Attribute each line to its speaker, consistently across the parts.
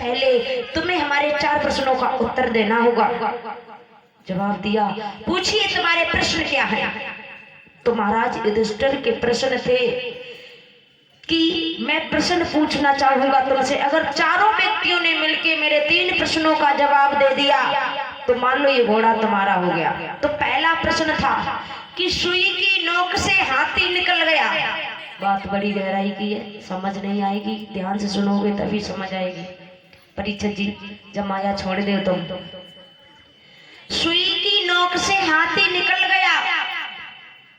Speaker 1: पहले तुम्हें हमारे 4 प्रश्नों का उत्तर देना होगा। जवाब दिया, पूछिए तुम्हारे प्रश्न क्या है। तो महाराज युधिष्ठिर के प्रश्न थे कि मैं प्रश्न पूछना चाहूंगा तुमसे, अगर चारों व्यक्तियों ने मिलके मेरे 3 प्रश्नों का जवाब दे दिया तो मान लो ये घोड़ा तुम्हारा हो गया। तो पहला प्रश्न था कि सुई की नोक से हाथी निकल गया। बात बड़ी गहराई की है, समझ नहीं आएगी, ध्यान से सुनोगे तभी समझ आएगी। परीक्षित जी जब माया छोड़ दे तुम, सुई की नोक से हाथी निकल गया।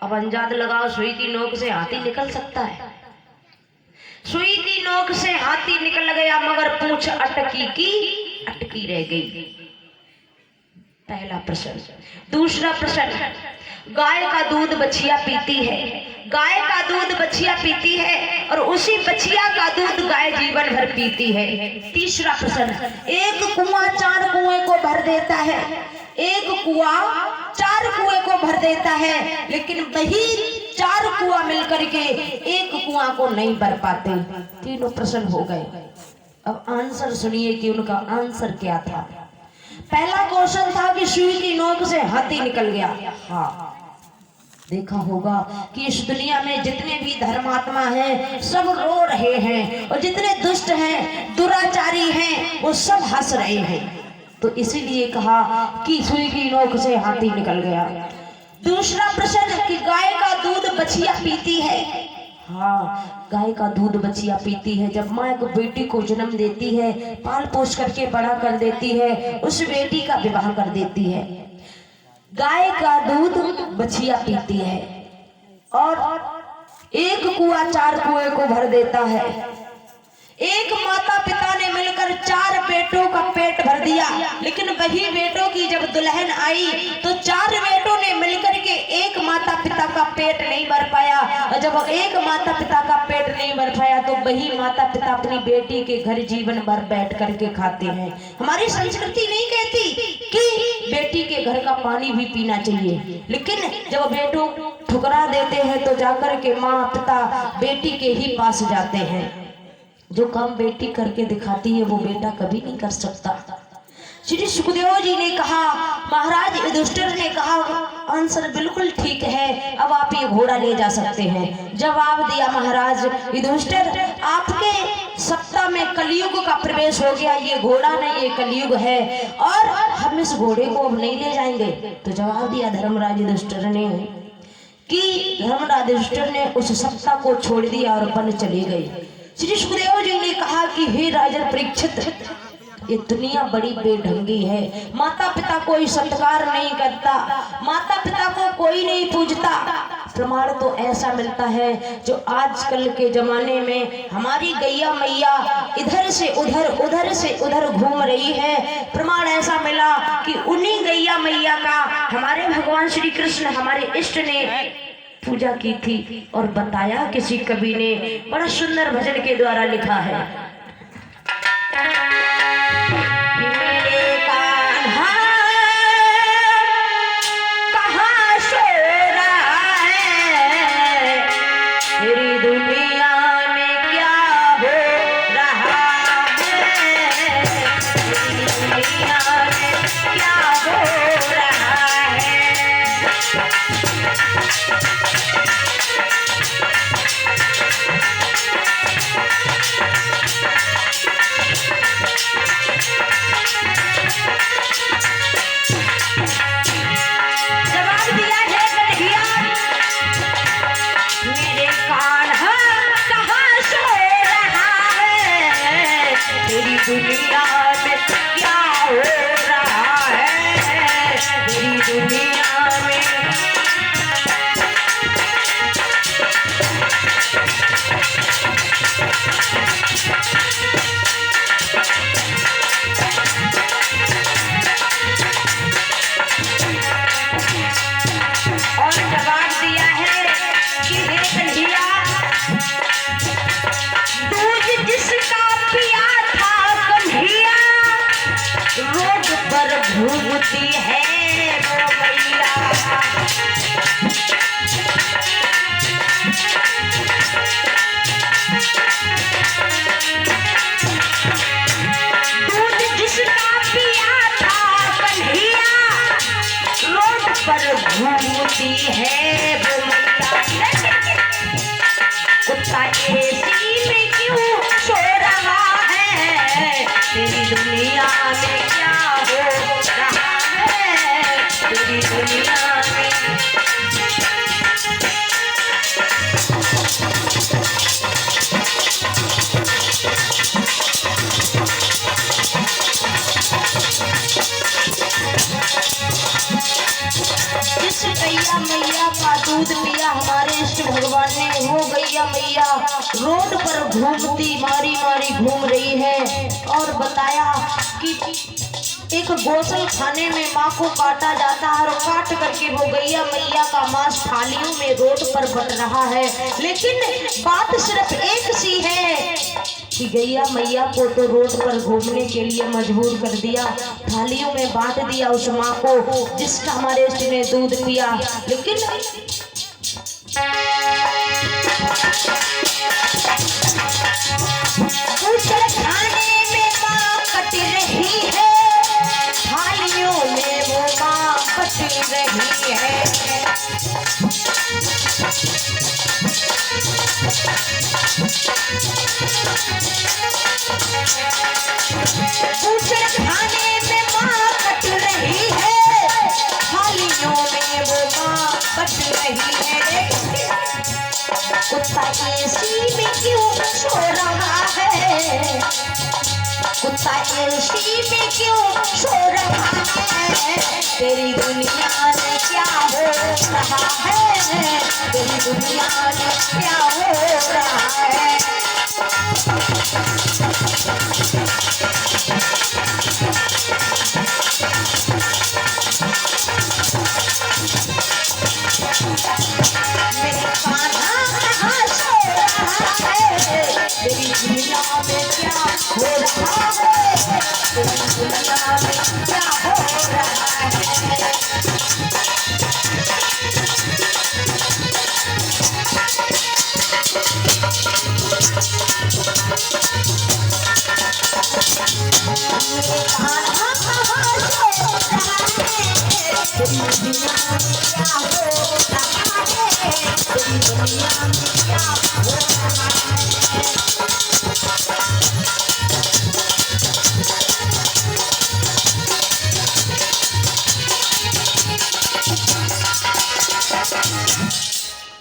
Speaker 1: अब अंदाज लगाओ, सुई की नोक से हाथी निकल सकता है? सुई की नोक से हाथी निकल गया मगर पूंछ अटकी रह गई। पहला प्रश्न। दूसरा प्रश्न, गाय का दूध बछिया पीती है, गाय का दूध बछिया पीती है और उसी बछिया का दूध गाय जीवन भर पीती है। तीसरा प्रश्न, एक कुआं 4 कुएं को भर देता है, एक कुआं 4 कुएं को भर देता है, लेकिन वही 4 कुआं मिलकर के एक कुआं को नहीं भर पाते। तीनों प्रश्न हो गए। अब आंसर सुनिए कि उनका आंसर क्या था। पहला क्वेश्चन था कि सुई की नोक से हाथी निकल गया। हाँ, देखा होगा कि इस दुनिया में जितने भी धर्मात्मा हैं सब रो रहे हैं और जितने दुष्ट हैं, दुराचारी हैं, वो सब हंस रहे हैं। तो इसीलिए कहा कि सुई की नोक से हाथी निकल गया। दूसरा प्रश्न कि गाय का दूध बछिया पीती है। हाँ, गाय का दूध बछिया पीती है। जब माँ एक बेटी को जन्म देती है, पाल पोस करके बड़ा कर देती है, उस बेटी का विवाह कर देती है। गाय का दूध बछिया पीती है और एक कुआं 4 कुएं को भर देता है। एक माता पिता ने मिलकर 4 बेटों का पेट भर दिया, लेकिन वही बेटों की जब दुल्हन आई तो 4 बेटों ने मिलकर के एक माता पिता का पेट नहीं भर पाया। और जब एक माता पिता का पेट नहीं भर पाया तो वही माता पिता अपनी बेटी के घर जीवन भर बैठ करके खाते हैं। हमारी संस्कृति नहीं कहती कि बेटी के घर का पानी भी पीना चाहिए, लेकिन जब बेटों ठुकरा देते हैं तो जाकर के माँ पिता बेटी के ही पास जाते हैं। जो काम बेटी करके दिखाती है वो बेटा कभी नहीं कर सकता। श्री सुखदेव जी ने कहा, महाराज युधिष्ठिर ने कहा आंसर बिल्कुल ठीक है, अब आप ये घोड़ा ले जा सकते हैं। जवाब दिया, महाराज युधिष्ठिर आपके सत्ता में कलयुग का प्रवेश हो गया, ये घोड़ा नहीं ये कलयुग है और हम इस घोड़े को अब नहीं ले जाएंगे। तो जवाब दिया धर्मराज युधिष्ठिर ने कि धर्मराज युधिष्ठिर ने उस सत्ता को छोड़ दिया और वन चले गए। श्री सुखदेव जी ने कहा कि हे राजन परीक्षित, ये दुनिया बड़ी बेढंगी है, माता पिता कोई सत्कार नहीं करता, माता पिता को कोई नहीं पूजता। प्रमाण तो ऐसा मिलता है जो आजकल के जमाने में हमारी गैया मैया इधर से उधर उधर से उधर घूम रही है। प्रमाण ऐसा मिला कि उन्हीं गैया मैया का हमारे भगवान श्री कृष्ण हमारे इष्ट ने पूजा की थी और बताया किसी कवि ने, बड़ा सुंदर भजन के द्वारा लिखा है। घूमती है वो मैया, तेरी दुनिया में क्या हो रहा है, तेरी दुनिया में। जिस गैया मैया का दूध पिया हमारे इष्ट भगवान ने, वो गैया मैया रोड पर घूमती मारी मारी घूम रही है। और बताया कि एक गौसल खाने में माँ को काटा जाता है और काट करके वो गैया मैया का मांस थालियों में रोड पर बट रहा है। लेकिन बात सिर्फ एक सी है कि गैया मैया को तो रोड पर घूमने के लिए मजबूर कर दिया, थालियों में बांट दिया उस माँ को जिसका हमारे इष्ट ने दूध पिया। लेकिन खाने में माँ कट रही है, थालियों में वो माँ बट रही है। पूछड़ खाने में माँ कट रही है, थालियों में वो माँ बट रही है। कुत्ता एसी में क्यों सो रहा है, कुत्ता एसी में क्यों सो रहा है, तेरी दुनिया में क्या हो रहा है, तेरी दुनिया में क्या हो रहा है। मेरे कान्हा कहाँ सो रहा है, तेरी दुनिया में क्या हो रहा है, तेरी दुनिया में क्या हो रहा है। दुनिया में क्या हो रहा है।